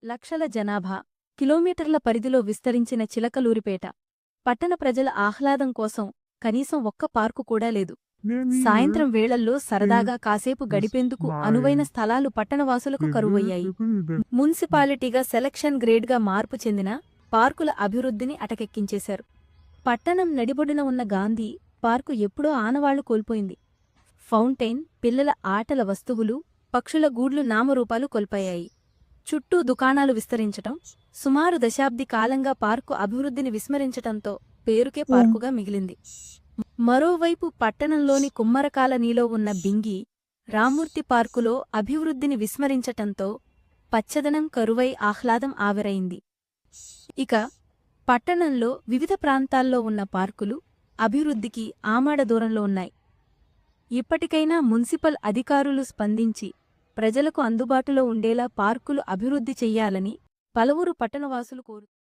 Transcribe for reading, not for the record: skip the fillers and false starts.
లక్షల జనాభా, కిలోమీటర్ల పరిధిలో విస్తరించిన చిలకలూరిపేట. పట్టణ ప్రజల ఆహ్లాదం కోసం కనీసం ఒక్క పార్కు కూడా లేదు. సాయంత్రం వేళల్లో సరదాగా కాసేపు గడిపేందుకు అనువైన స్థలాలు పట్టణవాసులకు కరువయ్యాయి. మున్సిపాలిటీగా సెలక్షన్ గ్రేడ్గా మార్పు చెందిన పార్కుల అభివృద్ధిని అటకెక్కించేశారు. పట్టణం నడిబొడ్డున ఉన్న గాంధీ పార్కు ఎప్పుడో ఆనవాళ్లు కోల్పోయింది. ఫౌంటైన్, పిల్లల ఆటల వస్తువులు, పక్షుల గూడ్లు నామరూపాలు కోల్పోయాయి. చుట్టూ దుకాణాలు విస్తరించటం, సుమారు దశాబ్ది కాలంగా పార్కు అభివృద్ధిని విస్మరించటంతో పేరుకే పార్కుగా మిగిలింది. మరోవైపు పట్టణంలోని కుమ్మరకాలనీలో ఉన్న బింగి, రామ్మూర్తి పార్కులో అభివృద్ధిని విస్మరించటంతో పచ్చదనం కరువై ఆహ్లాదం ఆవిరైంది. ఇక పట్టణంలో వివిధ ప్రాంతాల్లో ఉన్న పార్కులు అభివృద్ధికి ఆమడ దూరంలో ఉన్నాయి. ఇప్పటికైనా మున్సిపల్ అధికారులు స్పందించి ప్రజలకు అందుబాటులో ఉండేలా పార్కులు అభివృద్ధి చెయ్యాలని పలువురు పట్టణవాసులు కోరుతున్నారు.